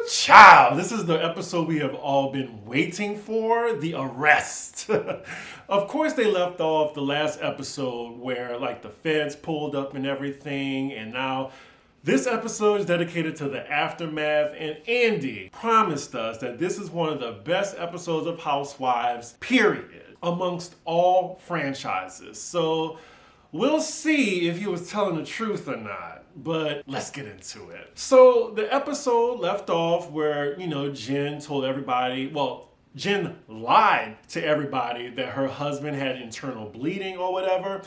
Child, this is the episode we have all been waiting for, the arrest. Of course, they left off the last episode where like the feds pulled up and everything, and now this episode is dedicated to the aftermath, and Andy promised us that this is one of the best episodes of Housewives, period, amongst all franchises. So we'll see if he was telling the truth or not, but let's get into it. So the episode left off where, Jen told everybody, Jen lied to everybody that her husband had internal bleeding or whatever.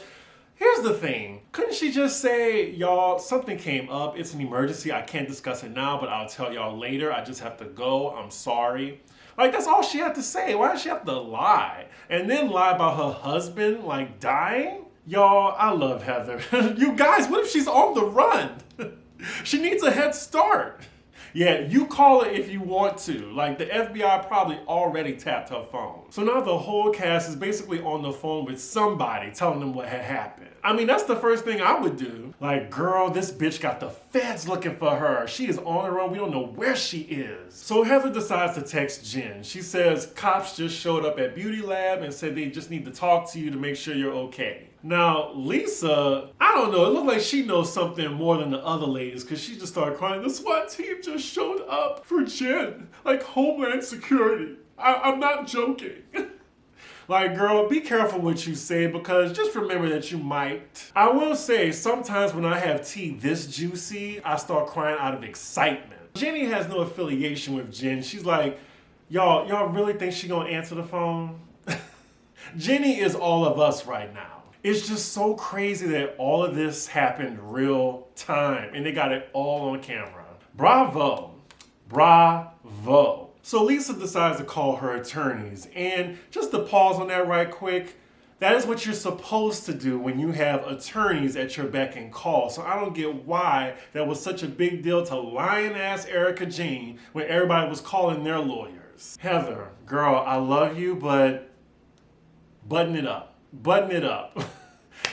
Here's the thing. Couldn't she just say, y'all, something came up. It's an emergency. I can't discuss it now, but I'll tell y'all later. I just have to go. I'm sorry. Like, that's all she had to say. Why did she have to lie? And then lie about her husband, like, dying? Y'all, I love Heather. You guys, what if she's on the run? She needs a head start. Yeah, you call it if you want to. Like, the FBI probably already tapped her phone. So now the whole cast is basically on the phone with somebody telling them what had happened. I mean, that's the first thing I would do. Like, girl, this bitch got the feds looking for her. She is on her own. We don't know where she is. So Heather decides to text Jen. She says, cops just showed up at Beauty Lab and said they just need to talk to you to make sure you're okay. Now, Lisa, I don't know, it looked like she knows something more than the other ladies because she just started crying. The SWAT team just showed up for Jen, like Homeland Security. I'm not joking. Like, girl, be careful what you say because just remember that you might. I will say, sometimes when I have tea this juicy, I start crying out of excitement. Jenny has no affiliation with Jen. She's like, y'all really think she gonna answer the phone? Jenny is all of us right now. It's just so crazy that all of this happened real time and they got it all on camera. Bravo. Bravo. So Lisa decides to call her attorneys, and just to pause on that right quick, that is what you're supposed to do when you have attorneys at your beck and call. So I don't get why that was such a big deal to lying-ass Erica Jane when everybody was calling their lawyers. Heather, girl, I love you, but button it up. Button it up.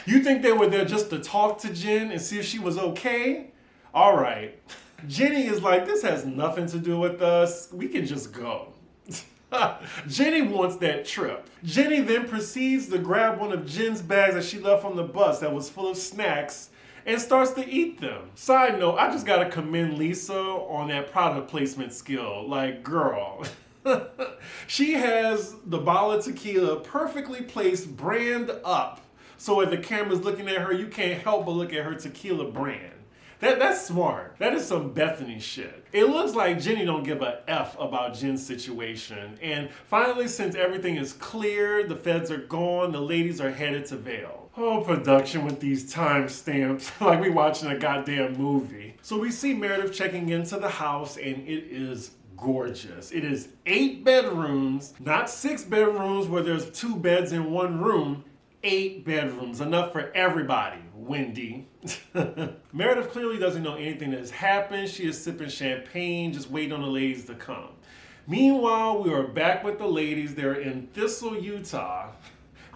You think they were there just to talk to Jen and see if she was okay? All right. Jenny is like, this has nothing to do with us. We can just go. Jenny wants that trip. Jenny then proceeds to grab one of Jen's bags that she left on the bus that was full of snacks and starts to eat them. Side note, I just gotta commend Lisa on that product placement skill. Like, girl. She has the bottle of tequila perfectly placed brand up. So if the camera's looking at her, you can't help but look at her tequila brand. That's smart. That is some Bethany shit. It looks like Jenny don't give a F about Jen's situation. And finally, since everything is clear, the feds are gone, the ladies are headed to Vail. Oh, production with these timestamps. Like we watching a goddamn movie. So we see Meredith checking into the house, and it is gorgeous. It is 8 bedrooms, not 6 bedrooms where there's 2 beds in one room. 8 bedrooms, enough for everybody, Wendy. Meredith clearly doesn't know anything that has happened. She is sipping champagne, just waiting on the ladies to come. Meanwhile, we are back with the ladies. They're in Thistle, Utah.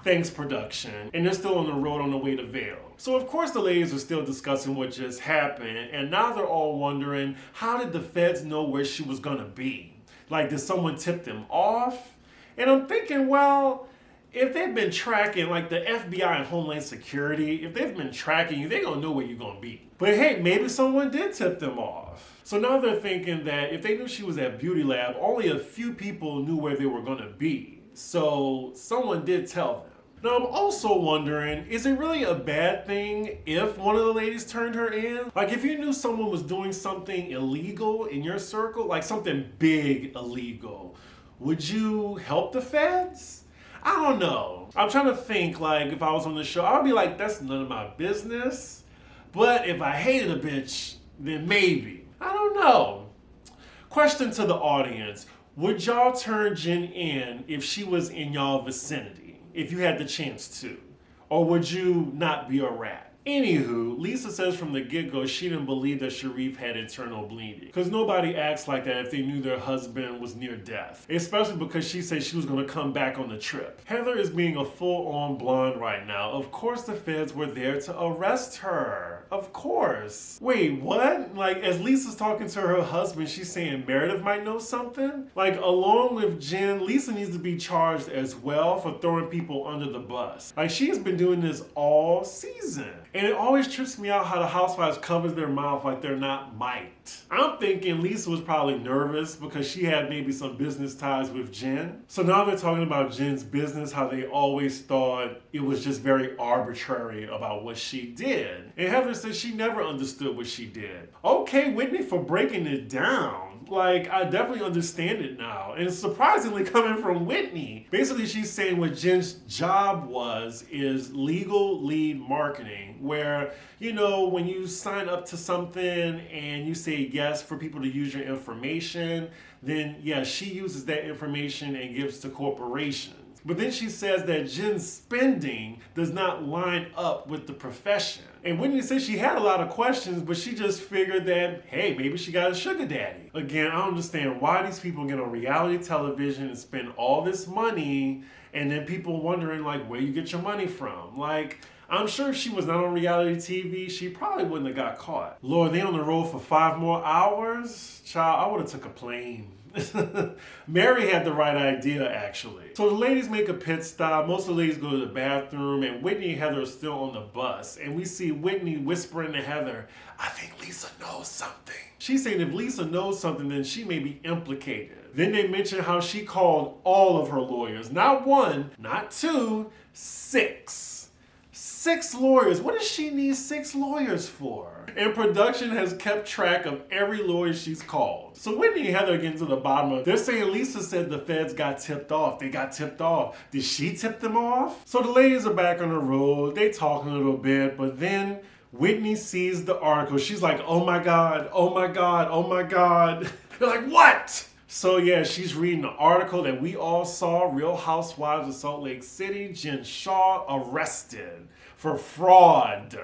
Thanks, production. And they're still on the road on the way to Vail. So of course the ladies are still discussing what just happened, and now they're all wondering, how did the feds know where she was gonna be? Like, did someone tip them off? And I'm thinking, well, if they've been tracking, like the FBI and Homeland Security, if they've been tracking you, they're gonna know where you're gonna be. But hey, maybe someone did tip them off. So now they're thinking that if they knew she was at Beauty Lab, only a few people knew where they were gonna be. So someone did tell them. Now I'm also wondering, is it really a bad thing if one of the ladies turned her in? Like if you knew someone was doing something illegal in your circle, like something big illegal, would you help the feds? I don't know. I'm trying to think, like, if I was on the show, I would be like, that's none of my business. But if I hated a bitch, then maybe. I don't know. Question to the audience. Would y'all turn Jen in if she was in y'all vicinity, if you had the chance to? Or would you not be a rat? Anywho, Lisa says from the get-go she didn't believe that Sharif had internal bleeding. Because nobody acts like that if they knew their husband was near death. Especially because she said she was going to come back on the trip. Heather is being a full-on blonde right now. Of course the feds were there to arrest her. Of course. Wait, what? Like, as Lisa's talking to her husband, she's saying Meredith might know something? Like, along with Jen, Lisa needs to be charged as well for throwing people under the bus. Like, she has been doing this all season. And it always trips me out how the Housewives covers their mouth like they're not mic'd. I'm thinking Lisa was probably nervous because she had maybe some business ties with Jen. So now they're talking about Jen's business, how they always thought it was just very arbitrary about what she did. And Heather says she never understood what she did. Okay, Whitney, for breaking it down. Like, I definitely understand it now. And it's surprisingly coming from Whitney. Basically, she's saying what Jen's job is legal lead marketing, where, you know, when you sign up to something and you say yes for people to use your information, then yeah, she uses that information and gives to corporations. But then she says that Jen's spending does not line up with the profession. And Whitney says she had a lot of questions, but she just figured that, hey, maybe she got a sugar daddy. Again, I don't understand why these people get on reality television and spend all this money, and then people wondering, like, where you get your money from. Like, I'm sure if she was not on reality TV, she probably wouldn't have got caught. Lord, they on the road for 5 more hours? Child, I would have took a plane. Mary had the right idea, actually. So the ladies make a pit stop. Most of the ladies go to the bathroom, and Whitney and Heather are still on the bus. And we see Whitney whispering to Heather, I think Lisa knows something. She's saying if Lisa knows something, then she may be implicated. Then they mention how she called all of her lawyers. Not 1, not 2, 6. 6 lawyers. What does she need 6 lawyers for? And production has kept track of every lawyer she's called. So Whitney and Heather get to the bottom of it. They're saying Lisa said the feds got tipped off. They got tipped off. Did she tip them off? So the ladies are back on the road. They talk a little bit, but then Whitney sees the article. She's like, oh my God, oh my God, oh my God. They're like, what? So yeah, she's reading the article that we all saw, Real Housewives of Salt Lake City, Jen Shaw arrested for fraud,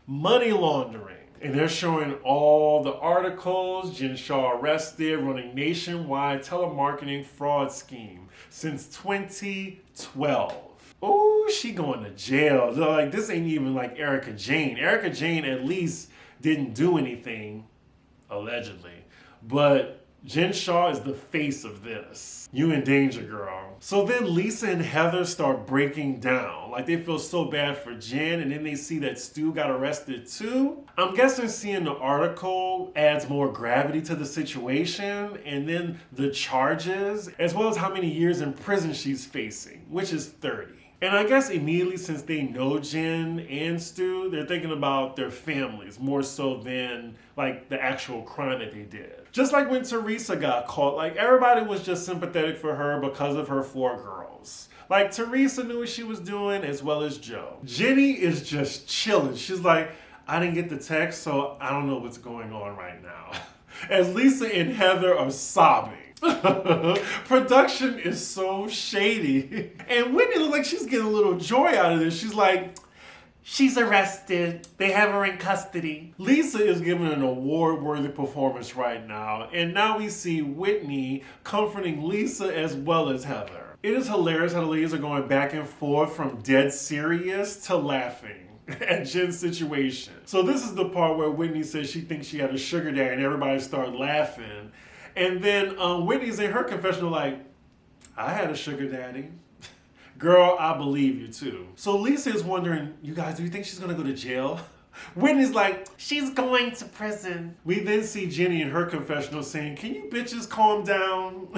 money laundering. And they're showing all the articles, Jen Shaw arrested, running nationwide telemarketing fraud scheme since 2012. Oh, she going to jail. They're like, this ain't even like Erica Jane. Erica Jane at least didn't do anything, allegedly. But Jen Shaw is the face of this. You in danger, girl. So then Lisa and Heather start breaking down. Like, they feel so bad for Jen, and then they see that Stu got arrested too. I'm guessing seeing the article adds more gravity to the situation, and then the charges, as well as how many years in prison she's facing, which is 30. And I guess immediately, since they know Jen and Stu, they're thinking about their families more so than like the actual crime that they did. Just like when Teresa got caught, like everybody was just sympathetic for her because of her 4 girls. Like Teresa knew what she was doing as well as Joe. Jenny is just chilling. She's like, I didn't get the text, so I don't know what's going on right now. As Lisa and Heather are sobbing. Production is so shady. And Whitney looks like she's getting a little joy out of this. She's like, she's arrested. They have her in custody. Lisa is giving an award-worthy performance right now. And now we see Whitney comforting Lisa as well as Heather. It is hilarious how the ladies are going back and forth from dead serious to laughing at Jen's situation. So this is the part where Whitney says she thinks she had a sugar daddy and everybody started laughing. And then Whitney's in her confessional like, I had a sugar daddy. Girl, I believe you too. So Lisa is wondering, you guys, do you think she's gonna go to jail? Whitney's like, she's going to prison. We then see Jenny in her confessional saying, can you bitches calm down?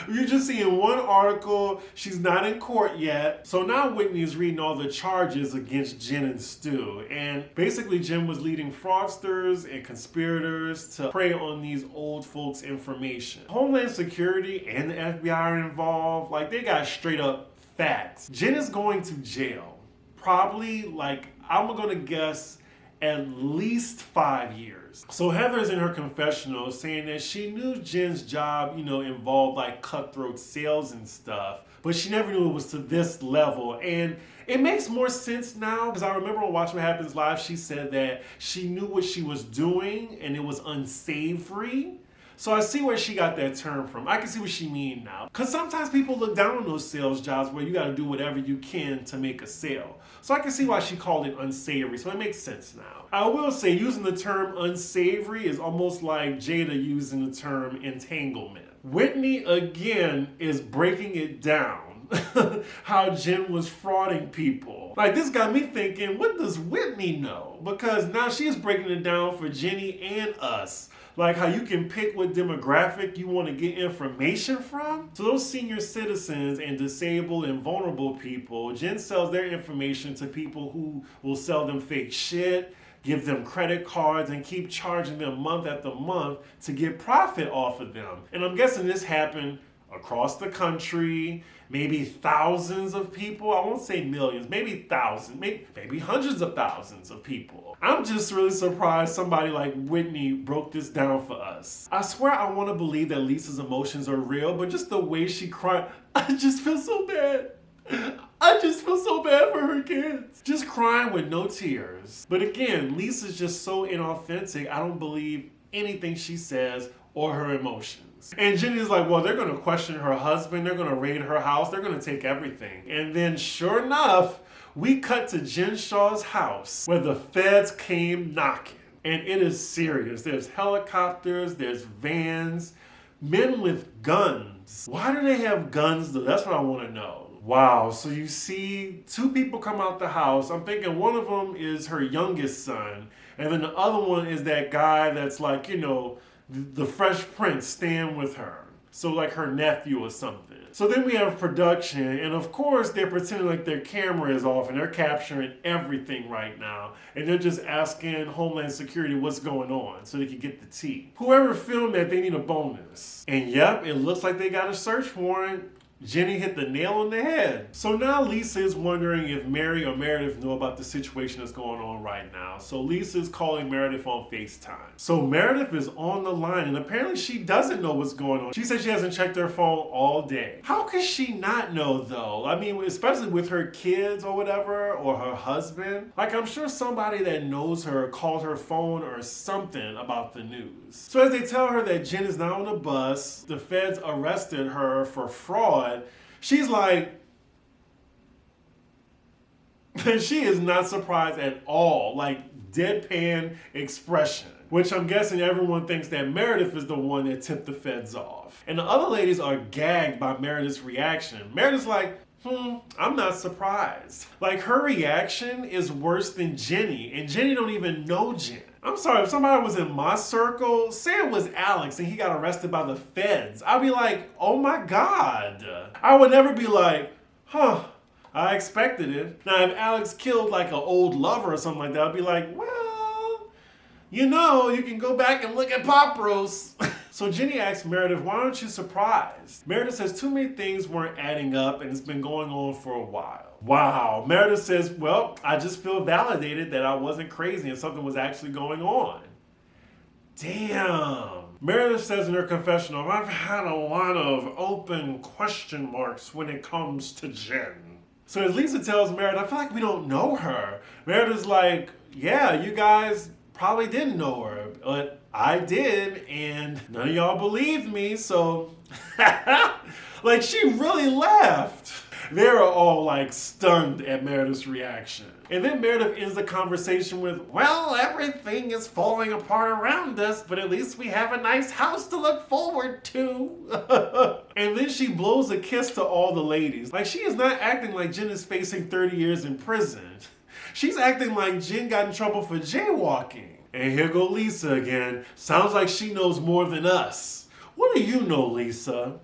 You just see in one article, she's not in court yet. So now Whitney is reading all the charges against Jen and Stu. And basically Jen was leading fraudsters and conspirators to prey on these old folks' information. Homeland Security and the FBI are involved. Like, they got straight up facts. Jen is going to jail. Probably, like, I'm gonna guess at least 5 years. So Heather's in her confessional saying that she knew Jen's job, involved like cutthroat sales and stuff, but she never knew it was to this level. And it makes more sense now, because I remember on Watch What Happens Live, she said that she knew what she was doing and it was unsavory. So I see where she got that term from. I can see what she mean now. Because sometimes people look down on those sales jobs where you got to do whatever you can to make a sale. So I can see why she called it unsavory. So it makes sense now. I will say using the term unsavory is almost like Jada using the term entanglement. Whitney, again, is breaking it down. How Jen was frauding people. Like, this got me thinking, what does Whitney know? Because now she's breaking it down for Jenny and us. Like how you can pick what demographic you want to get information from. So those senior citizens and disabled and vulnerable people, Jen sells their information to people who will sell them fake shit, give them credit cards, and keep charging them month after month to get profit off of them. And I'm guessing this happened across the country, maybe thousands of people. I won't say millions, maybe thousands, maybe hundreds of thousands of people. I'm just really surprised somebody like Whitney broke this down for us. I swear I want to believe that Lisa's emotions are real, but just the way she cried, I just feel so bad. I just feel so bad for her kids. Just crying with no tears. But again, Lisa's just so inauthentic, I don't believe anything she says or her emotions. And Jenny's like, well, they're going to question her husband. They're going to raid her house. They're going to take everything. And then sure enough, we cut to Jen Shah's house where the feds came knocking. And it is serious. There's helicopters, there's vans, men with guns. Why do they have guns though? That's what I want to know. Wow, so you see two people come out the house. I'm thinking one of them is her youngest son. And then the other one is that guy that's like, you know, the Fresh Prince staying with her. So like her nephew or something. So then we have production, and of course they're pretending like their camera is off and they're capturing everything right now. And they're just asking Homeland Security what's going on so they can get the tea. Whoever filmed that, they need a bonus. And yep, it looks like they got a search warrant. Jenny hit the nail on the head. So now Lisa is wondering if Mary or Meredith know about the situation that's going on right now. So Lisa's calling Meredith on FaceTime. So Meredith is on the line and apparently she doesn't know what's going on. She said she hasn't checked her phone all day. How could she not know though? I mean, especially with her kids or whatever, or her husband. Like, I'm sure somebody that knows her called her phone or something about the news. So as they tell her that Jen is now on the bus, the feds arrested her for fraud, she's like, she is not surprised at all, like deadpan expression, which I'm guessing everyone thinks that Meredith is the one that tipped the feds off. And the other ladies are gagged by Meredith's reaction. Meredith's like, I'm not surprised. Like, her reaction is worse than Jenny, and Jenny don't even know Jen. I'm sorry, if somebody was in my circle, say it was Alex and he got arrested by the feds, I'd be like, oh my God. I would never be like, I expected it. Now, if Alex killed like an old lover or something like that, I'd be like, well, you know, you can go back and look at Pop Roast. So Jenny asks Meredith, why aren't you surprised? Meredith says too many things weren't adding up and it's been going on for a while. Wow. Meredith says, well, I just feel validated that I wasn't crazy and something was actually going on. Damn. Meredith says in her confessional, I've had a lot of open question marks when it comes to Jen. So as Lisa tells Meredith, I feel like we don't know her. Meredith's like, yeah, you guys probably didn't know her, but I did, and none of y'all believed me, so like, she really laughed. They are all like stunned at Meredith's reaction. And then Meredith ends the conversation with, well, everything is falling apart around us, but at least we have a nice house to look forward to. And then she blows a kiss to all the ladies. Like, she is not acting like Jen is facing 30 years in prison. She's acting like Jen got in trouble for jaywalking. And here go Lisa again. Sounds like she knows more than us. What do you know, Lisa?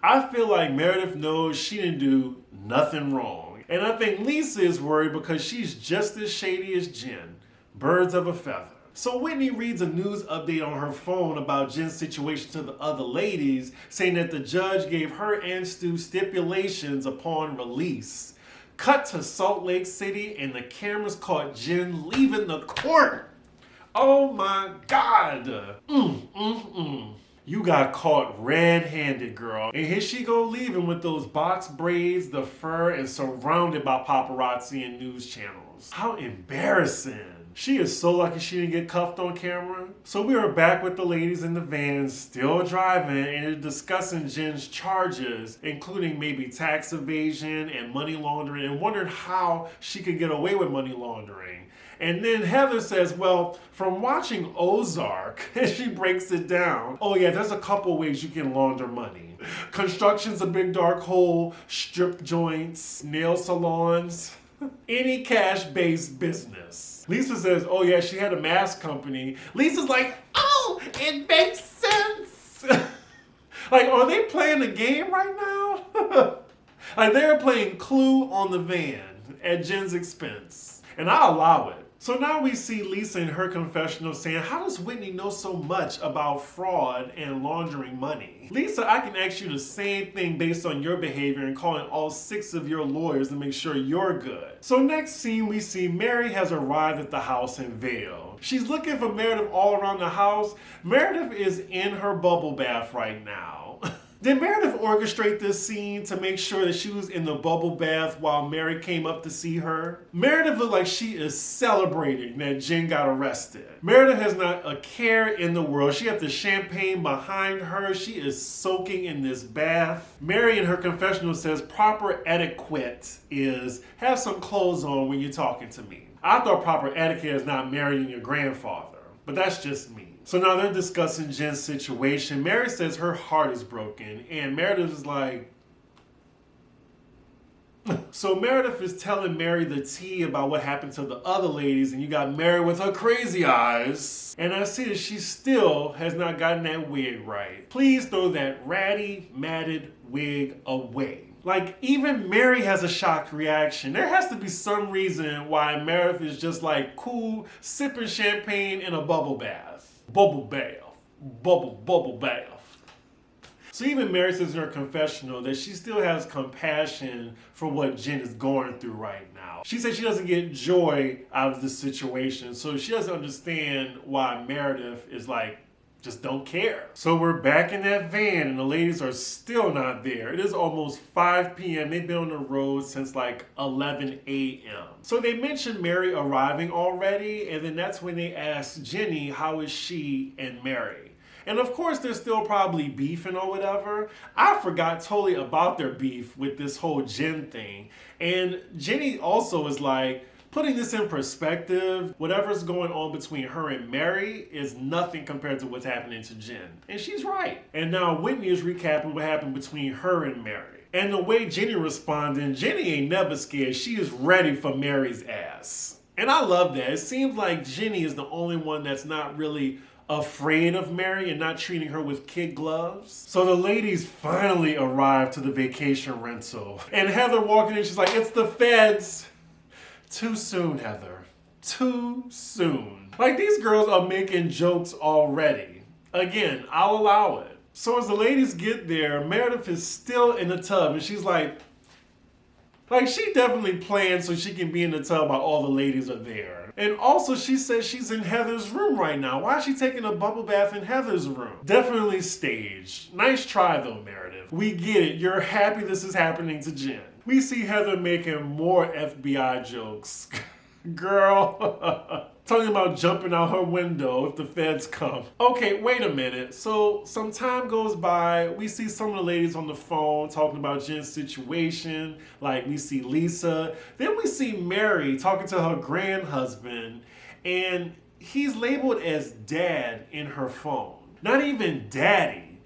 I feel like Meredith knows she didn't do nothing wrong. And I think Lisa is worried because she's just as shady as Jen. Birds of a feather. So Whitney reads a news update on her phone about Jen's situation to the other ladies, saying that the judge gave her and Stu stipulations upon release. Cut to Salt Lake City and the cameras caught Jen leaving the court. Oh my God. You got caught red-handed, girl. And here she go leaving with those box braids, the fur, and surrounded by paparazzi and news channels. How embarrassing. She is so lucky she didn't get cuffed on camera. So we are back with the ladies in the van, still driving, and they're discussing Jen's charges, including maybe tax evasion and money laundering, and wondering how she could get away with money laundering. And then Heather says, well, from watching Ozark, and she breaks it down. Oh yeah, there's a couple ways you can launder money. Construction's a big dark hole, strip joints, nail salons, any cash-based business. Lisa says, oh yeah, she had a mask company. Lisa's like, oh, it makes sense. Like, are they playing a game right now? Like, they're playing Clue on the van at Jen's expense. And I allow it. So now we see Lisa in her confessional saying, how does Whitney know so much about fraud and laundering money? Lisa, I can ask you the same thing based on your behavior and calling all 6 of your lawyers to make sure you're good. So next scene we see Mary has arrived at the house in Vail. She's looking for Meredith all around the house. Meredith is in her bubble bath right now. Did Meredith orchestrate this scene to make sure that she was in the bubble bath while Mary came up to see her? Meredith looked like she is celebrating that Jen got arrested. Meredith has not a care in the world. She has the champagne behind her. She is soaking in this bath. Mary in her confessional says proper etiquette is have some clothes on when you're talking to me. I thought proper etiquette is not marrying your grandfather, but that's just me. So now they're discussing Jen's situation. Mary says her heart is broken, and Meredith is like... So Meredith is telling Mary the tea about what happened to the other ladies, and you got Mary with her crazy eyes. And I see that she still has not gotten that wig right. Please throw that ratty, matted wig away. Like, even Mary has a shocked reaction. There has to be some reason why Meredith is just like cool, sipping champagne in a bubble bath. Bubble bath. Bubble bath. So even Mary says in her confessional that she still has compassion for what Jen is going through right now. She says she doesn't get joy out of this situation, so she doesn't understand why Meredith is like, just don't care. So we're back in that van and the ladies are still not there. It is almost 5 p.m. They've been on the road since like 11 a.m. So they mentioned Mary arriving already, and then that's when they asked Jenny, how is she and Mary? And of course they're still probably beefing or whatever. I forgot totally about their beef with this whole Jen thing. And Jenny also is like, putting this in perspective, whatever's going on between her and Mary is nothing compared to what's happening to Jen. And she's right. And now Whitney is recapping what happened between her and Mary. And the way Jenny responded, Jenny ain't never scared. She is ready for Mary's ass. And I love that. It seems like Jenny is the only one that's not really afraid of Mary and not treating her with kid gloves. So the ladies finally arrived to the vacation rental. And Heather walking in, she's like, it's the feds. Too soon, Heather. Too soon. Like, these girls are making jokes already. Again, I'll allow it. So as the ladies get there, Meredith is still in the tub, and she's like she definitely planned so she can be in the tub while all the ladies are there. And also she says she's in Heather's room right now. Why is she taking a bubble bath in Heather's room? Definitely staged. Nice try though, Meredith. We get it. You're happy this is happening to Jen. We see Heather making more FBI jokes. Girl. Talking about jumping out her window if the feds come. Okay, wait a minute. So some time goes by. We see some of the ladies on the phone talking about Jen's situation. Like we see Lisa. Then we see Mary talking to her grandhusband. And he's labeled as dad in her phone. Not even daddy.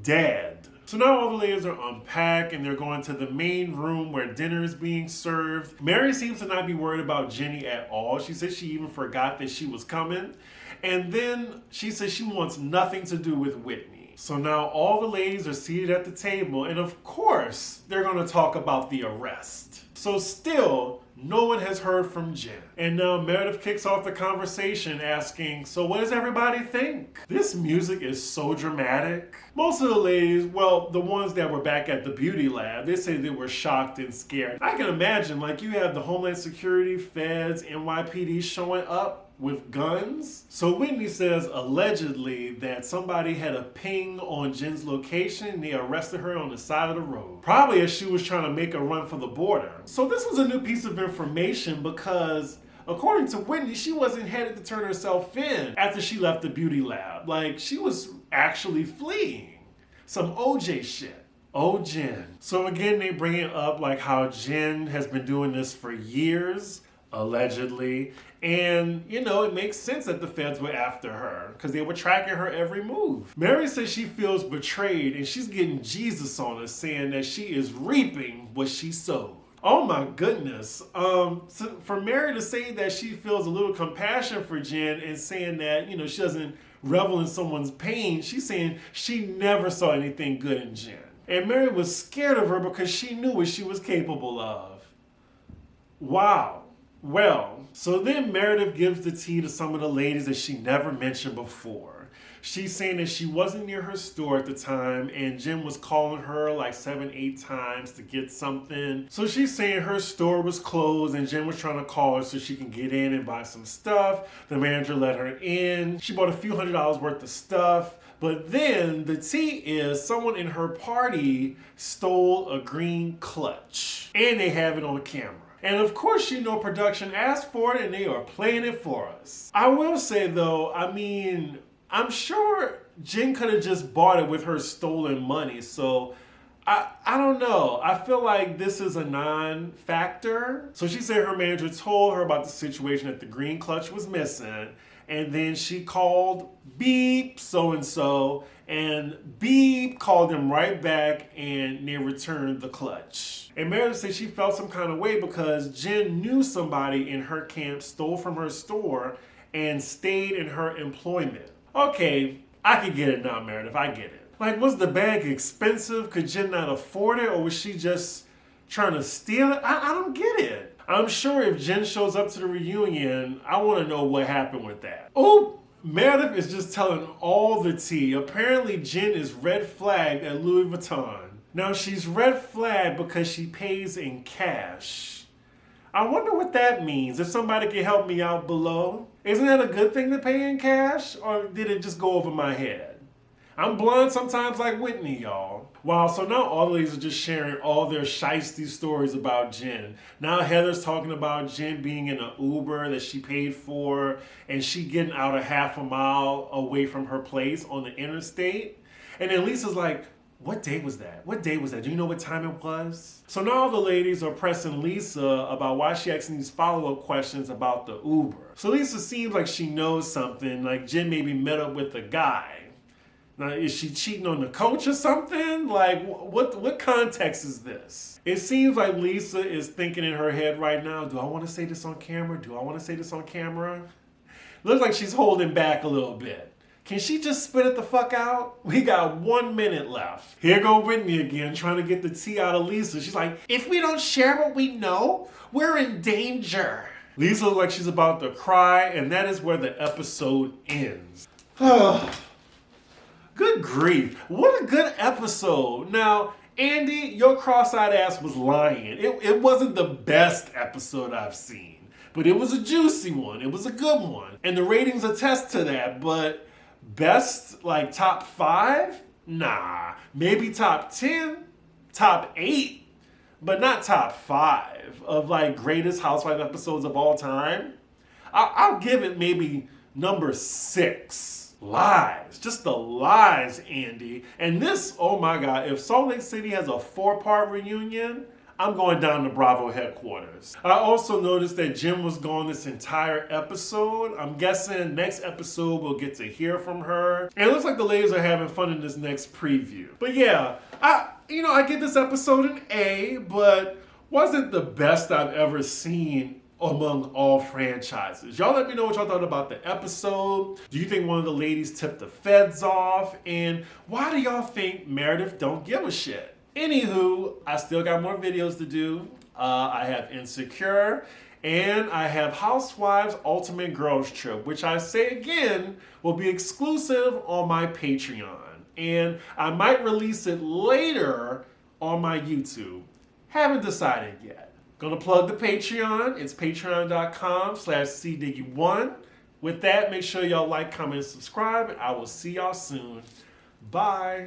Dad. So now all the ladies are unpacked and they're going to the main room where dinner is being served. Mary seems to not be worried about Jenny at all. She says she even forgot that she was coming. And then she says she wants nothing to do with Whitney. So now all the ladies are seated at the table, and of course they're going to talk about the arrest. So still, no one has heard from Jen. And now Meredith kicks off the conversation asking, so what does everybody think? This music is so dramatic. Most of the ladies, well, the ones that were back at the beauty lab, they say they were shocked and scared. I can imagine, like, you have the Homeland Security, Feds, NYPD showing up with guns. So Whitney says allegedly that somebody had a ping on Jen's location and they arrested her on the side of the road. Probably as she was trying to make a run for the border. So this was a new piece of information because according to Whitney, she wasn't headed to turn herself in after she left the beauty lab. Like, she was actually fleeing. Some OJ shit. Oh, Jen. So again, they bring it up like how Jen has been doing this for years, allegedly. And, you know, it makes sense that the feds were after her because they were tracking her every move. Mary says she feels betrayed and she's getting Jesus on her, saying that she is reaping what she sowed. Oh my goodness. So for Mary to say that she feels a little compassion for Jen and saying that, you know, she doesn't revel in someone's pain, she's saying she never saw anything good in Jen. And Mary was scared of her because she knew what she was capable of. Wow. Well, so then Meredith gives the tea to some of the ladies that she never mentioned before. She's saying that she wasn't near her store at the time and Jen was calling her like 7-8 times to get something. So she's saying her store was closed and Jen was trying to call her so she can get in and buy some stuff. The manager let her in. She bought a few $100s worth of stuff. But then the tea is someone in her party stole a green clutch and they have it on camera. And of course, you know, production asked for it and they are playing it for us. I will say though, I mean, I'm sure Jen could have just bought it with her stolen money. So I don't know. I feel like this is a non-factor. So she said her manager told her about the situation that the green clutch was missing. And then she called beep so-and-so and beep called them right back and they returned the clutch. And Meredith said she felt some kind of way because Jen knew somebody in her camp stole from her store and stayed in her employment. Okay, I can get it now, Meredith, I get it. Like, was the bag expensive? Could Jen not afford it? Or was she just trying to steal it? I don't get it. I'm sure if Jen shows up to the reunion, I want to know what happened with that. Oh, Meredith is just telling all the tea. Apparently, Jen is red flagged at Louis Vuitton. Now, she's red flagged because she pays in cash. I wonder what that means. If somebody can help me out below. Isn't that a good thing to pay in cash? Or did it just go over my head? I'm blind sometimes like Whitney, y'all. Wow, so now all the ladies are just sharing all their shiesty stories about Jen. Now Heather's talking about Jen being in an Uber that she paid for and she getting out a half a mile away from her place on the interstate. And then Lisa's like, what day was that? What day was that? Do you know what time it was? So now all the ladies are pressing Lisa about why she asking these follow-up questions about the Uber. So Lisa seems like she knows something, like Jen maybe met up with a guy. Now, is she cheating on the coach or something? Like, what context is this? It seems like Lisa is thinking in her head right now, do I want to say this on camera? Do I want to say this on camera? Looks like she's holding back a little bit. Can she just spit it the fuck out? We got 1 minute left. Here go Whitney again, trying to get the tea out of Lisa. She's like, if we don't share what we know, we're in danger. Lisa looks like she's about to cry, and that is where the episode ends. Good grief. What a good episode. Now, Andy, your cross-eyed ass was lying. It wasn't the best episode I've seen, but it was a juicy one. It was a good one. And the ratings attest to that, but best, like top 5? Nah. Maybe top 10, top 8, but not top 5 of like greatest Housewives episodes of all time. I'll give it maybe number 6. Lies, just the lies, Andy. And this, oh my God, if Salt Lake City has a 4-part reunion, I'm going down to Bravo headquarters. I also noticed that Jen was gone this entire episode. I'm guessing next episode we'll get to hear from her. And it looks like the ladies are having fun in this next preview. But yeah, I give this episode an A, but wasn't the best I've ever seen among all franchises. Y'all let me know what y'all thought about the episode. Do you think one of the ladies tipped the feds off? And why do y'all think Meredith don't give a shit? Anywho, I still got more videos to do. I have Insecure and I have Housewives Ultimate Girls Trip, which I say again will be exclusive on my Patreon. And I might release it later on my YouTube. Haven't decided yet. Gonna plug the Patreon. It's patreon.com/cdiggy1. With that, make sure y'all like, comment, and subscribe, and I will see y'all soon. Bye.